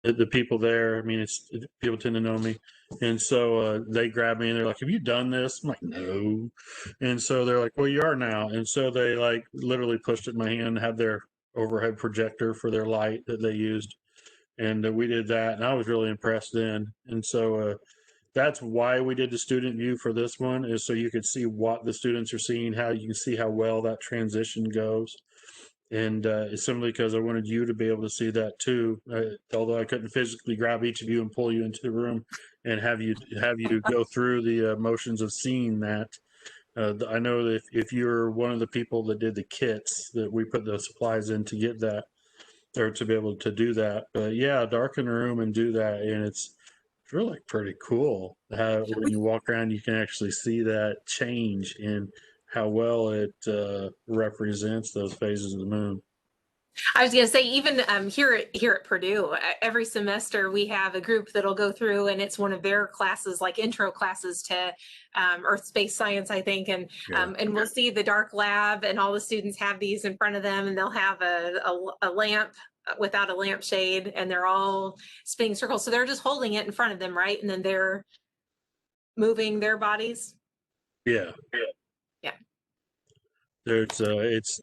the people there. I mean, it's people tend to know me, and so they grab me and they're like, "Have you done this?" I'm like, "No," and so they're like, "Well, you are now," and so they like literally pushed it in my hand, had their overhead projector for their light that they used, and we did that, and I was really impressed then, and so. That's why we did the student view for this one, is so you could see what the students are seeing, how you can see how well that transition goes. And it's simply because I wanted you to be able to see that too. Although I couldn't physically grab each of you and pull you into the room and have you go through the motions of seeing that. I know that if you're one of the people that did the kits that we put the supplies in to get that or to be able to do that, but yeah, darken the room and do that, and it's really pretty cool how when you walk around you can actually see that change in how well it represents those phases of the moon. I was going to say, even here at Purdue, every semester we have a group that'll go through, and it's one of their classes, like intro classes to Earth Space Science, I think, and we'll see the dark lab, and all the students have these in front of them, and they'll have a lamp without a lampshade, and they're all spinning circles, so they're just holding it in front of them, right? And then they're moving their bodies. Yeah, yeah. There's it's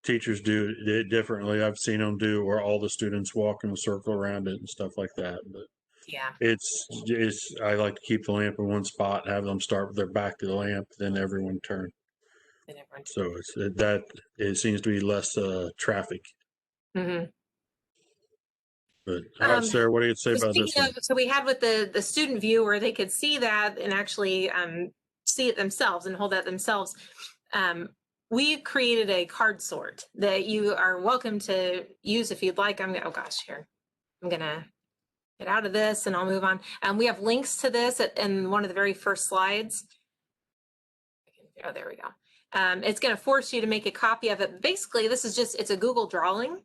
teachers do it differently. I've seen them do where all the students walk in a circle around it and stuff like that. But yeah, it's I like to keep the lamp in one spot, have them start with their back to the lamp, then everyone turn. So it's that it seems to be less traffic. Mm-hmm. But Sarah, what do you say about this one? So we had with the student view where they could see that and actually see it themselves and hold that themselves. We created a card sort that you are welcome to use if you'd like. Oh gosh, here. I'm gonna get out of this and I'll move on. We have links to this in one of the very first slides. Oh, there we go. It's going to force you to make a copy of it. Basically, this is just, it's a Google drawing.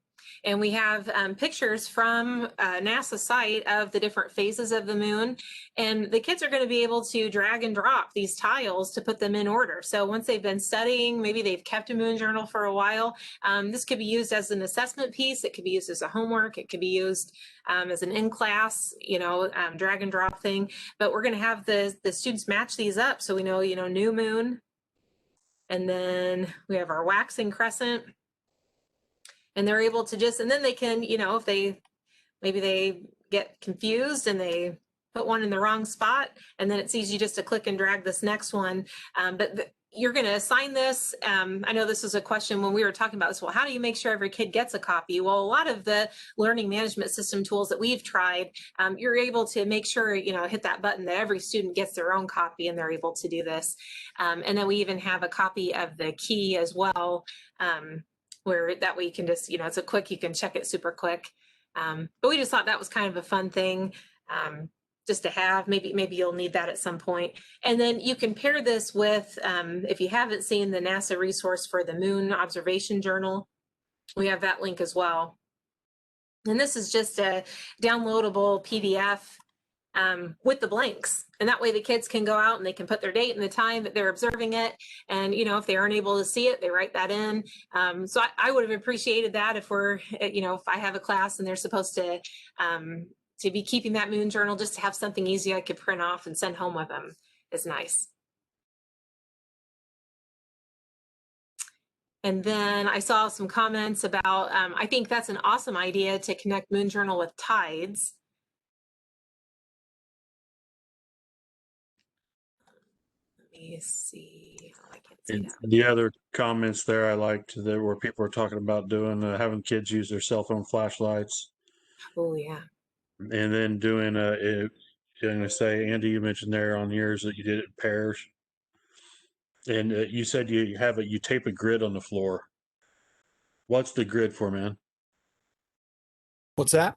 And we have pictures from NASA site of the different phases of the moon. And the kids are going to be able to drag and drop these tiles to put them in order. So once they've been studying, maybe they've kept a moon journal for a while, this could be used as an assessment piece. It could be used as a homework. It could be used as an in-class, drag and drop thing. But we're going to have the students match these up. So we know, new moon. And then we have our waxing crescent. And they're able to just, and then they can, if maybe they get confused and they put one in the wrong spot, and then it's easy just to click and drag this next one. But you're going to assign this. I know this was a question when we were talking about this. Well, how do you make sure every kid gets a copy? Well, a lot of the learning management system tools that we've tried, you're able to make sure, hit that button that every student gets their own copy and they're able to do this. And then we even have a copy of the key as well, where that way you can just, it's a quick, you can check it super quick. But we just thought that was kind of a fun thing. Just to have, maybe you'll need that at some point. And then you can pair this with, if you haven't seen the NASA resource for the Moon Observation Journal, we have that link as well. And this is just a downloadable PDF with the blanks. And that way the kids can go out and they can put their date and the time that they're observing it. And, if they aren't able to see it, they write that in. So I would have appreciated that if if I have a class and they're supposed to be keeping that moon journal, just to have something easy I could print off and send home with them is nice. And then I saw some comments about, I think that's an awesome idea to connect Moon Journal with tides. Let me see. Oh, I can't see that. The other comments there I liked that where people were talking about doing having kids use their cell phone flashlights. Oh yeah. And then doing I'm going to say, Andy, you mentioned there on yours that you did it in pairs. And you said you tape a grid on the floor. What's the grid for, man? What's that?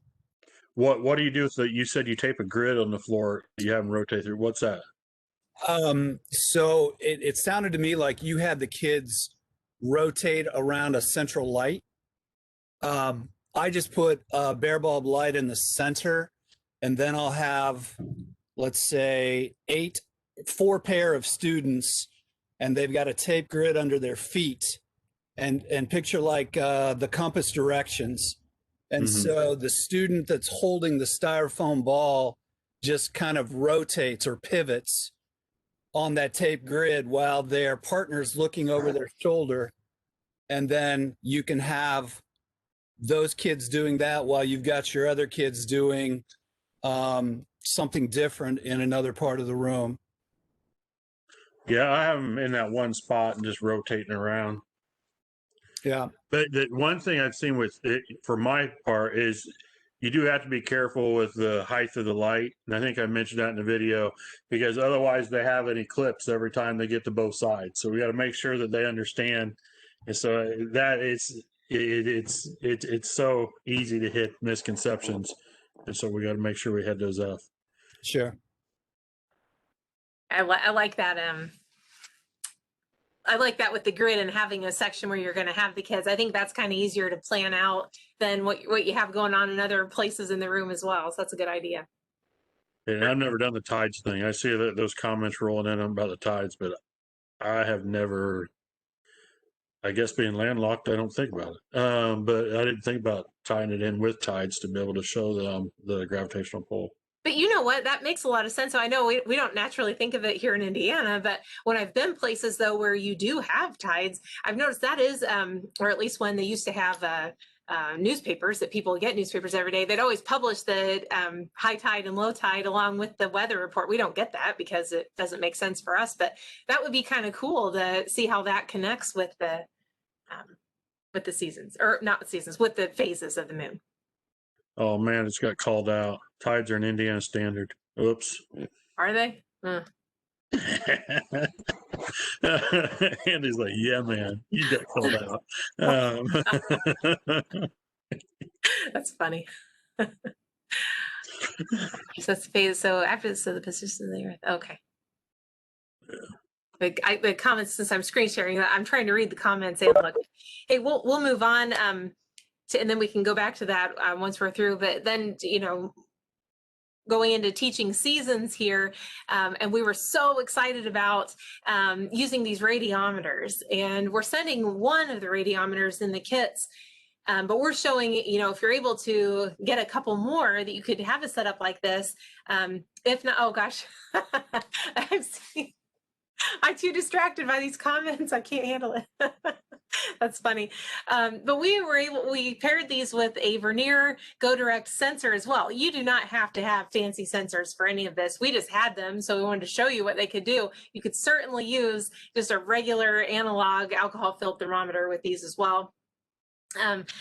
What do you do with you said you tape a grid on the floor, you have them rotate through. What's that? So it sounded to me like you had the kids rotate around a central light. I just put a bare bulb light in the center, and then I'll have, let's say, 4 pair of students, and they've got a tape grid under their feet, and picture like the compass directions. And Mhm. so the student that's holding the styrofoam ball just kind of rotates or pivots on that tape grid while their partner's looking over their shoulder. And then you can have those kids doing that while you've got your other kids doing something different in another part of the room. Yeah, I have them in that one spot and just rotating around. Yeah. But the one thing I've seen with it, for my part, is you do have to be careful with the height of the light. And I think I mentioned that in the video, because otherwise they have an eclipse every time they get to both sides. So we got to make sure that they understand. And so that it's so easy to hit misconceptions. And so we got to make sure we head those up. Sure. I like that. I like that with the grid and having a section where you're going to have the kids. I think that's kind of easier to plan out than what you have going on in other places in the room as well. So that's a good idea. And I've never done the tides thing. I see that those comments rolling in about the tides, but I have never. I guess being landlocked, I don't think about it. But I didn't think about tying it in with tides to be able to show them the gravitational pull. But you know what? That makes a lot of sense. So I know we don't naturally think of it here in Indiana, but when I've been places though where you do have tides, I've noticed that is, or at least when they used to have newspapers, that people get newspapers every day, they'd always publish the high tide and low tide along with the weather report. We don't get that because it doesn't make sense for us, but that would be kind of cool to see how that connects with the seasons, or not seasons, with the phases of the moon. Oh man, it's got called out. Tides are an Indiana standard. Oops. Are they? Andy's like, yeah, man, you got called out. That's funny. So that's phase. So after this, so the position of the Earth. Okay. The comments, since I'm screen sharing, I'm trying to read the comments and look. Hey, we'll move on. And then we can go back to that once we're through. But then, going into teaching seasons here, and we were so excited about using these radiometers, and we're sending one of the radiometers in the kits, but we're showing, if you're able to get a couple more, that you could have a setup like this. If not, oh gosh, I'm too distracted by these comments. I can't handle it. That's funny. But we paired these with a Vernier Go Direct sensor as well. You do not have to have fancy sensors for any of this. We just had them, so we wanted to show you what they could do. You could certainly use just a regular analog alcohol-filled thermometer with these as well.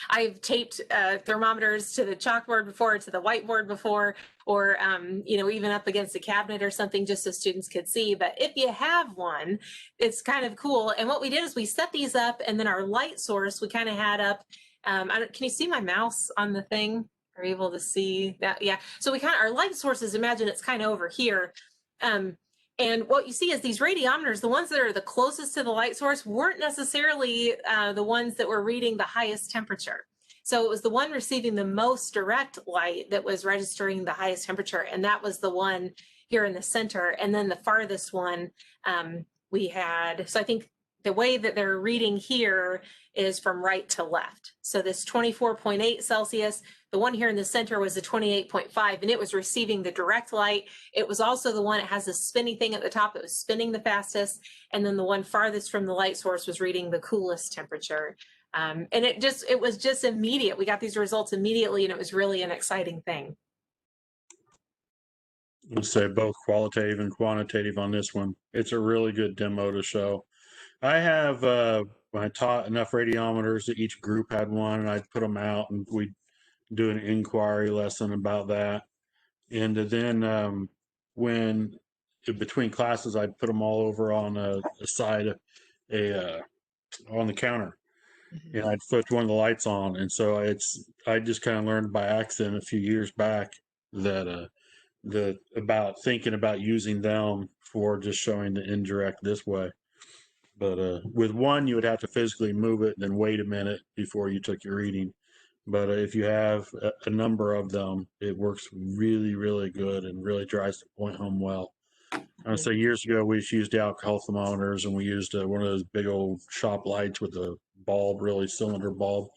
I've taped thermometers to the chalkboard before, to the whiteboard before, or even up against a cabinet or something, just so students could see. But if you have one, it's kind of cool. And what we did is we set these up, and then our light source we kind of had up. Can you see my mouse on the thing? Are you able to see that? Yeah. So our light sources, imagine it's kind of over here. And what you see is these radiometers, the ones that are the closest to the light source, weren't necessarily the ones that were reading the highest temperature. So it was the one receiving the most direct light that was registering the highest temperature. And that was the one here in the center. And then the farthest one we had, so I think the way that they're reading here is from right to left. So this 24.8 Celsius, the one here in the center was a 28.5, and it was receiving the direct light. It was also the one that has a spinny thing at the top that was spinning the fastest. And then the one farthest from the light source was reading the coolest temperature. And it was just immediate. We got these results immediately, and it was really an exciting thing. Let's say both qualitative and quantitative on this one. It's a really good demo to show. I have, when I taught enough radiometers that each group had one, and I'd put them out, and we'd do an inquiry lesson about that. And then when between classes, I'd put them all over on a side, on the counter, and I'd flip one of the lights on. And so I just kind of learned by accident a few years back that about thinking about using them for just showing the indirect this way. But with one, you would have to physically move it and then wait a minute before you took your reading. But if you have a number of them, it works really, really good and really drives the point home well. So years ago, we used alcohol thermometers, and we used one of those big old shop lights with a bulb, really cylinder bulb.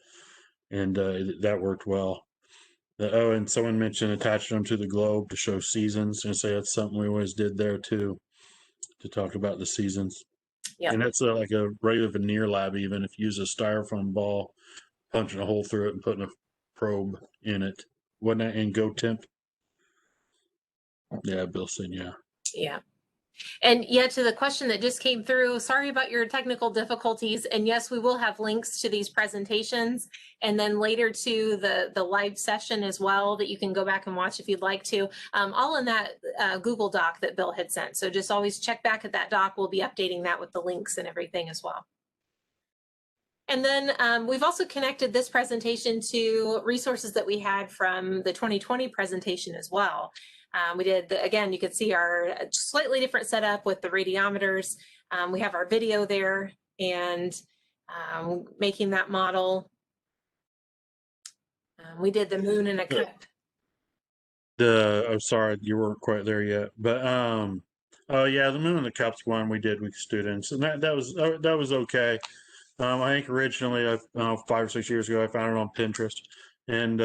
and that worked well. Oh, and someone mentioned attaching them to the globe to show seasons, and say that's something we always did there too, to talk about the seasons. Yep. And it's like a regular veneer lab, even if you use a styrofoam ball, punching a hole through it and putting a probe in it. Wasn't that in GoTemp? Yeah, Bill said, yeah. Yeah. And yeah, to the question that just came through, sorry about your technical difficulties. And yes, we will have links to these presentations and then later to the live session as well that you can go back and watch if you'd like to, all in that Google Doc that Bill had sent. So just always check back at that doc. We'll be updating that with the links and everything as well. And then we've also connected this presentation to resources that we had from the 2020 presentation as well. We did, again, you can see our slightly different setup with the radiometers. We have our video there and making that model. We did the moon in a cup. Oh, sorry, you weren't quite there yet. But oh yeah, the moon in the cups one we did with students, and that was okay. I think originally, I don't know, 5 or 6 years ago, I found it on Pinterest, and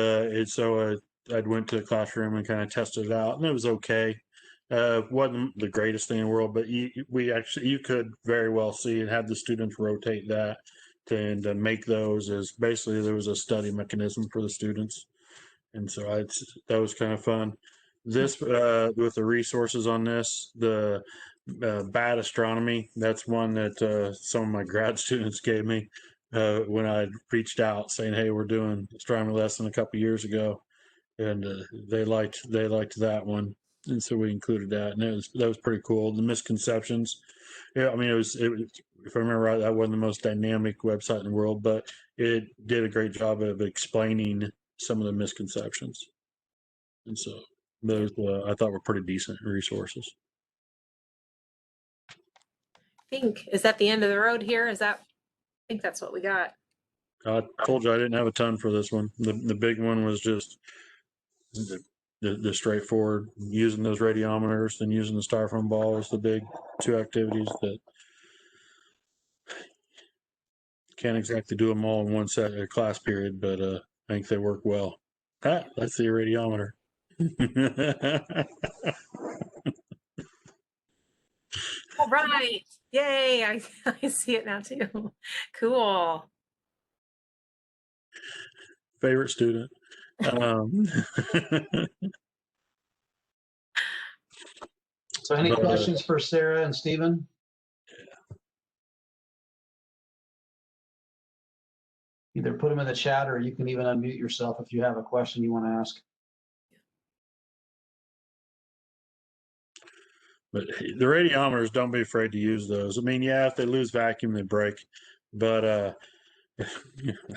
I went to the classroom and kind of tested it out, and it was okay. Wasn't the greatest thing in the world, but you could very well see and have the students rotate that and make those as basically there was a study mechanism for the students, and so that was kind of fun. This with the resources on this, the bad astronomy. That's one that some of my grad students gave me when I reached out saying, "Hey, we're doing astronomy lesson a couple years ago," and they liked that one, and so we included that, and that was pretty cool. The misconceptions. Yeah, I mean, it was if I remember right, that wasn't the most dynamic website in the world, but it did a great job of explaining some of the misconceptions, and so those I thought were pretty decent resources. Is that the end of the road here? I think that's what we got. I told you I didn't have a ton for this one. The big one was just the straightforward using those radiometers and using the styrofoam ball is the big 2 activities that can't exactly do them all in one class period, but I think they work well. Let's see a radiometer. All right. Yay. I see it now too. Cool. Favorite student. So any questions for Sarah and Stephen? Either put them in the chat or you can even unmute yourself if you have a question you want to ask. But the radiometers, don't be afraid to use those. I mean, yeah, if they lose vacuum, they break. But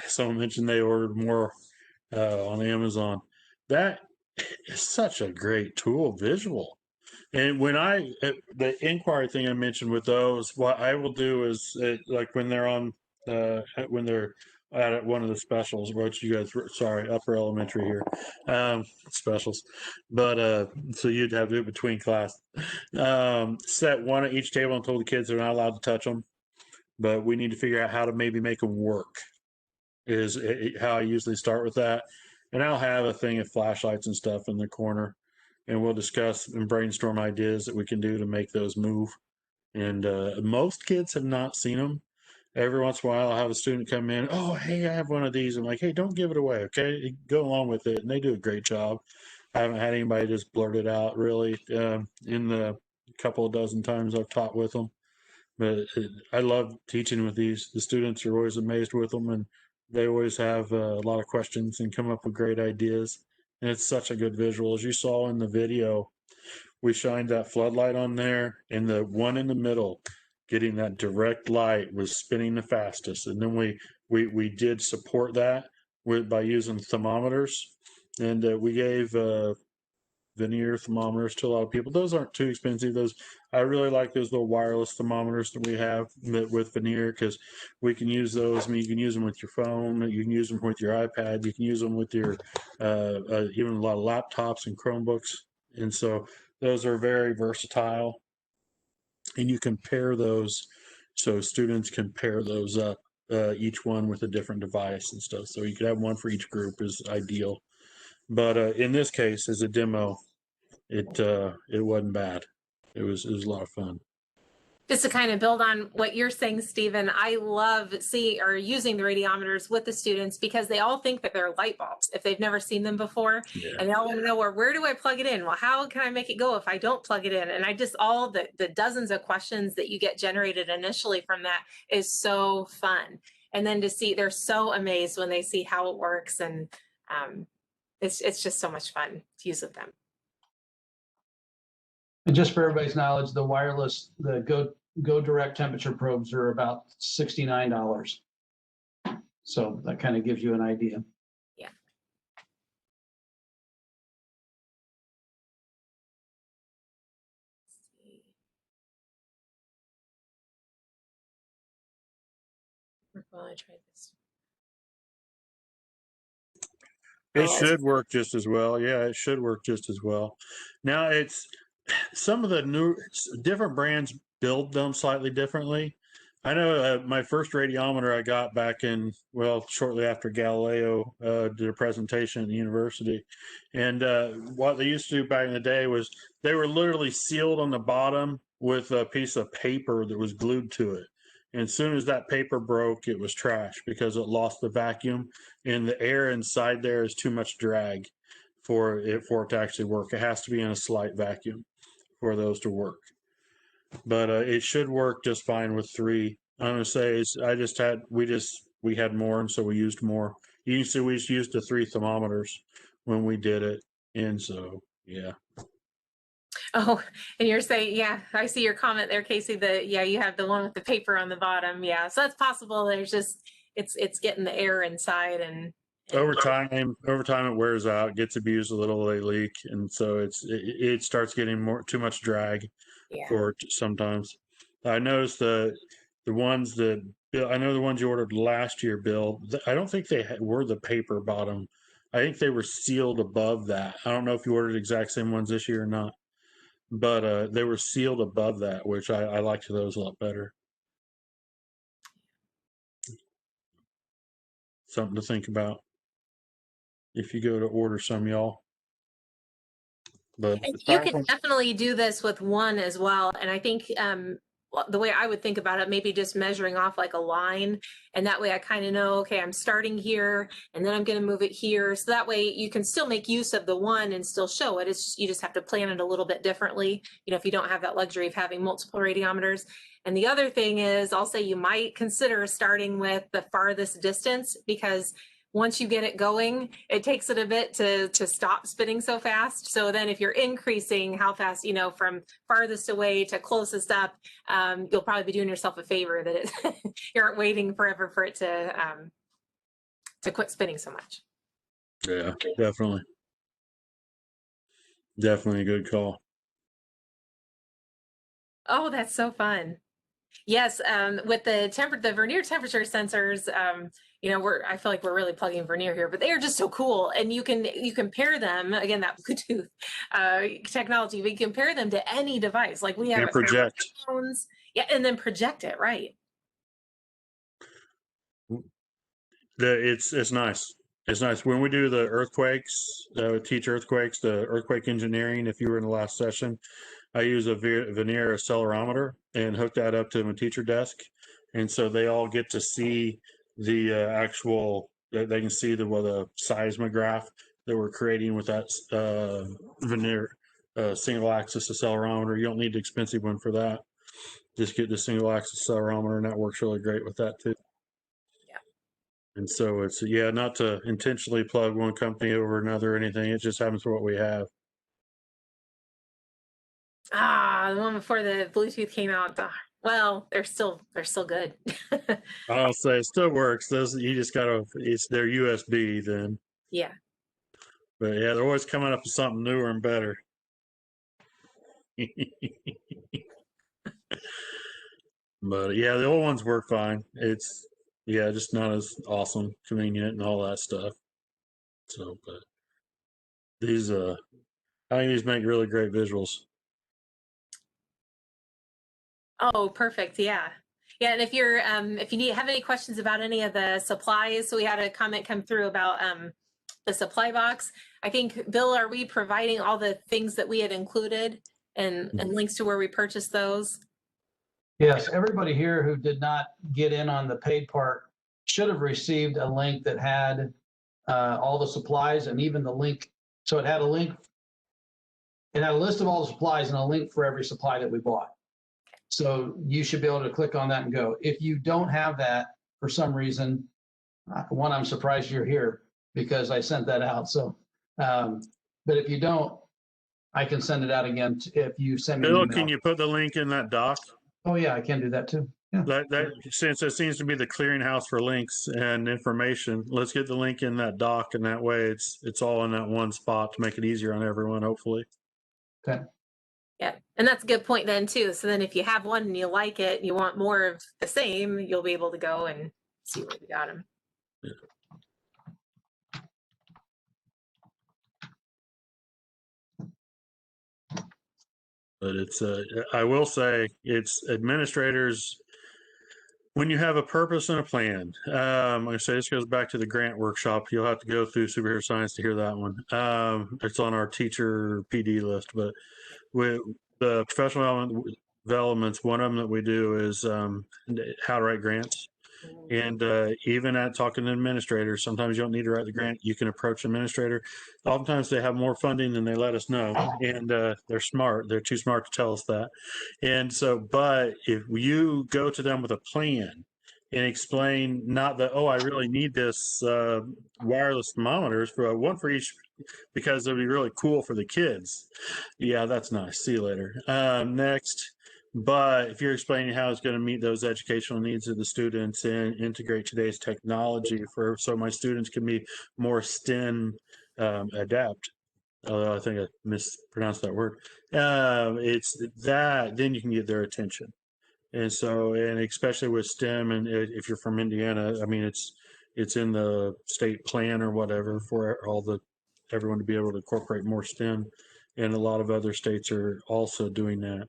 someone mentioned they ordered more on Amazon. That is such a great tool, visual. And when the inquiry thing I mentioned with those, what I will do is like when they're on, when they're at one of the specials, which you guys, sorry, upper elementary here, specials, but so you'd have to do it between class. Set one at each table and told the kids they're not allowed to touch them, but we need to figure out how to maybe make them work. Is how I usually start with that, and I'll have a thing of flashlights and stuff in the corner, and we'll discuss and brainstorm ideas that we can do to make those move. And most kids have not seen them. Every once in a while, I'll have a student come in. Oh, hey, I have one of these. I'm like, hey, don't give it away, okay? Go along with it. And they do a great job. I haven't had anybody just blurt it out, really, in the couple of dozen times I've taught with them. But I love teaching with these. The students are always amazed with them, and they always have a lot of questions and come up with great ideas. And it's such a good visual. As you saw in the video, we shined that floodlight on there, and the one in the middle getting that direct light was spinning the fastest. And then we did support that by using thermometers, and we gave veneer thermometers to a lot of people. Those aren't too expensive. I really like those little wireless thermometers that we have with veneer, because we can use those. I mean, you can use them with your phone, you can use them with your iPad, you can use them with your even a lot of laptops and Chromebooks. And so those are very versatile, and you can pair those, so students can pair those up each one with a different device and stuff. So you could have one for each group is ideal. But in this case, as a demo, it wasn't bad. It was a lot of fun. Just to kind of build on what you're saying, Stephen, I love using the radiometers with the students because they all think that they're light bulbs if they've never seen them before. Yeah. And they all want to know, where do I plug it in? Well, how can I make it go if I don't plug it in? And all the dozens of questions that you get generated initially from that is so fun. And then to see, they're so amazed when they see how it works. And it's just so much fun to use with them. And just for everybody's knowledge, the wireless, the Go Direct temperature probes are about $69. So that kind of gives you an idea. Yeah. Well, I tried this. It should work just as well. Yeah, it should work just as well. Now it's some of the different brands build them slightly differently. I know my first radiometer I got back in, shortly after Galileo did a presentation at the university. And what they used to do back in the day was they were literally sealed on the bottom with a piece of paper that was glued to it. And as soon as that paper broke, it was trash because it lost the vacuum, and the air inside there is too much drag for it to actually work. It has to be in a slight vacuum for those to work. But it should work just fine with 3. I'm gonna say we had more, and so we used more. You can see we just used the 3 thermometers when we did it, and so yeah. Oh, and you're saying, yeah, I see your comment there, Casey, you have the one with the paper on the bottom. Yeah, so that's possible. There's just, it's getting the air inside and over time it wears out, gets abused a little, they leak, and so it starts getting too much drag for it sometimes. I noticed the ones that I know the ones you ordered last year, Bill, I don't think they were the paper bottom. I think they were sealed above that. I don't know if you ordered the exact same ones this year or not, but they were sealed above that, which I liked those a lot better. Something to think about if you go to order some, y'all. But you can definitely do this with one as well. And I think the way I would think about it, maybe just measuring off like a line, and that way I kind of know, okay, I'm starting here and then I'm going to move it here. So that way you can still make use of the one and still show it. It's just, you just have to plan it a little bit differently, if you don't have that luxury of having multiple radiometers. And the other thing is, I'll say you might consider starting with the farthest distance, because once you get it going, it takes it a bit to stop spinning so fast. So then if you're increasing how fast, from farthest away to closest up, you'll probably be doing yourself a favor that you aren't waiting forever for it to quit spinning so much. Yeah, definitely. Definitely a good call. Oh, that's so fun. Yes, with the Vernier temperature sensors, I feel like we're really plugging Vernier here, but they are just so cool. And you can pair them, again, that Bluetooth technology, we can pair them to any device. Like we have project. Phones, yeah, and then project it, right? It's nice. It's nice when we do the earthquakes, teach earthquakes, the earthquake engineering. If you were in the last session, I use a Vernier accelerometer and hook that up to my teacher desk, and so they all get to see the actual. They can see the seismograph that we're creating with that Vernier single axis accelerometer. You don't need the expensive one for that. Just get the single axis accelerometer, and that works really great with that too. And so it's, not to intentionally plug one company over another or anything. It just happens for what we have. The one before the Bluetooth came out. Well, they're still good. I'll say it still works. Those you just gotta. It's their USB then. Yeah. But yeah, they're always coming up with something newer and better. But yeah, the old ones work fine. It's just not as awesome, convenient, and all that stuff. So, but these I think these make really great visuals. Oh, perfect. Yeah. Yeah, and if you have any questions about any of the supplies, so we had a comment come through about the supply box. I think, Bill, are we providing all the things that we had included and links to where we purchased those? Yes, everybody here who did not get in on the paid part should have received a link that had all the supplies and even the link. So it had a link. It had a list of all the supplies and a link for every supply that we bought. So you should be able to click on that and go. If you don't have that for some reason, one, I'm surprised you're here because I sent that out. So, but if you don't, I can send it out again if you send me an Bill, email. can you put the link in that doc? Oh yeah, I can do that too. Yeah. That since it seems to be the clearinghouse for links and information, let's get the link in that doc, and that way it's all in that one spot to make it easier on everyone, hopefully. Okay. Yeah, and that's a good point then too. So then if you have one and you like it and you want more of the same, you'll be able to go and see where you got them. But it's I will say it's administrators, when you have a purpose and a plan. Like I say, this goes back to the grant workshop. You'll have to go through superhero science to hear that one. It's on our teacher PD list, but with the professional developments, one of them that we do is how to write grants. And even at talking to administrators, sometimes you don't need to write the grant. You can approach an administrator. Oftentimes they have more funding than they let us know, and they're smart. They're too smart to tell us that. And so, but if you go to them with a plan and explain, not that, oh, I really need this wireless thermometers for one for each because it'll be really cool for the kids. Yeah, that's nice. See you later. Next. But if you're explaining how it's going to meet those educational needs of the students and integrate today's technology so my students can be more STEM adept, although I think I mispronounced that word, it's that, then you can get their attention. And so, and especially with STEM, and if you're from Indiana, I mean, it's in the state plan or whatever for everyone to be able to incorporate more STEM. And a lot of other states are also doing that.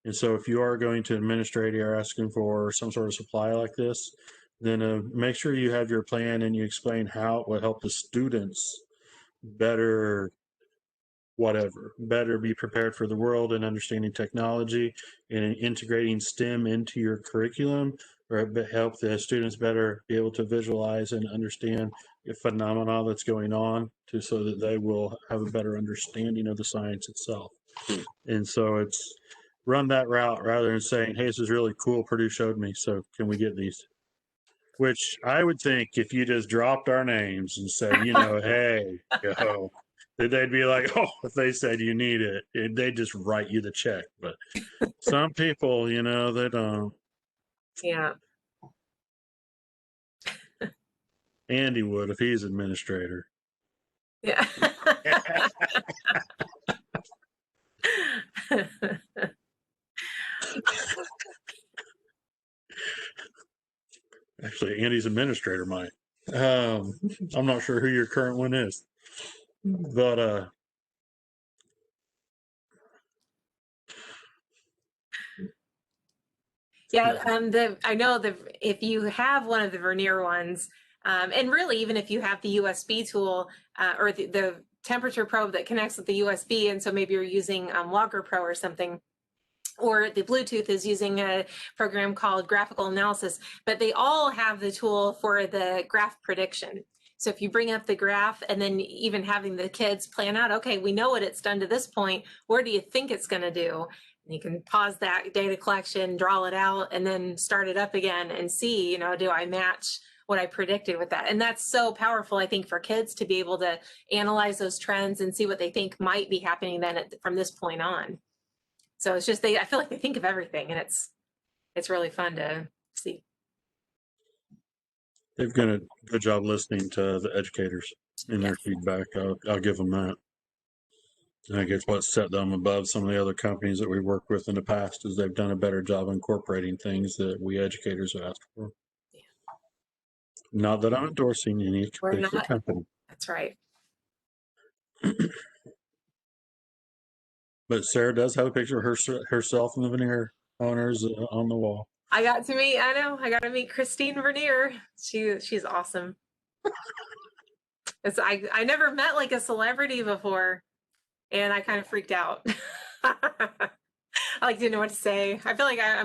And so if you are going to administrate or asking for some sort of supply like this, then make sure you have your plan and you explain how it will help the students better better be prepared for the world and understanding technology and integrating STEM into your curriculum, or help the students better be able to visualize and understand the phenomena that's going on so that they will have a better understanding of the science itself. And so it's run that route rather than saying, hey, this is really cool. Purdue showed me. So can we get these? Which I would think if you just dropped our names and said, hey, they'd be like, oh, if they said you need it, they'd just write you the check. But some people, they don't. Yeah. Andy would if he's administrator. Yeah. Actually, Andy's administrator might. I'm not sure who your current one is, but yeah, I know if you have one of the Vernier ones, and really even if you have the USB tool or the temperature probe that connects with the USB, and so maybe you're using Logger Pro or something, or the Bluetooth is using a program called Graphical Analysis, but they all have the tool for the graph prediction. So if you bring up the graph and then even having the kids plan out, okay, we know what it's done to this point, where do you think it's going to do? And you can pause that data collection, draw it out, and then start it up again and see, do I match what I predicted with that? And that's so powerful, I think, for kids to be able to analyze those trends and see what they think might be happening then from this point on. So it's just I feel like they think of everything, and it's really fun to see. They've done a good job listening to the educators in their feedback. I'll give them that. I think it's what set them above some of the other companies that we worked with in the past, is they've done a better job incorporating things that we educators have asked for. Yeah. Not that I'm endorsing any particular company. That's right. But Sarah does have a picture of herself and the Vernier owners on the wall. I got to meet Christine Vernier. She's awesome. I never met like a celebrity before, and I kind of freaked out. I like didn't know what to say. I feel like I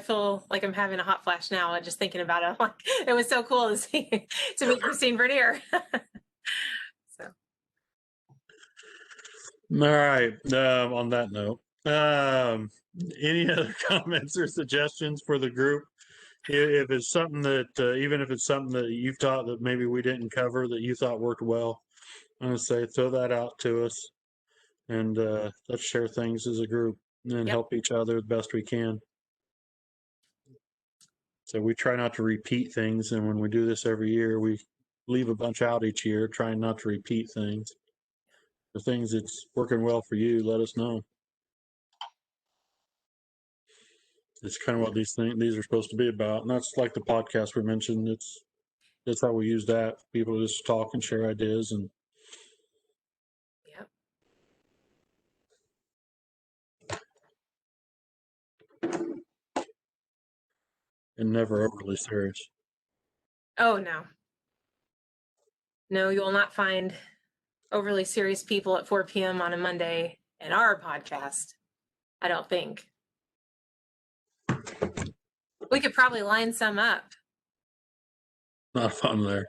feel like I'm having a hot flash now just thinking about it. Like it was so cool to see to meet Christine Vernier. So All right. On that note, any other comments or suggestions for the group? If it's something that, even if it's something that you've thought that maybe we didn't cover that you thought worked well, I'm gonna say throw that out to us, and let's share things as a group and Yep. help each other the best we can. So we try not to repeat things, and when we do this every year, we leave a bunch out each year, trying not to repeat things. The things that's working well for you, let us know. It's kind of what these are supposed to be about, and that's like the podcast we mentioned. That's how we use that. People just talk and share ideas, and yep. never overly serious. Oh no. No, you will not find overly serious people at 4 p.m. on a Monday in our podcast. I don't think. We could probably line some up. Not fun there.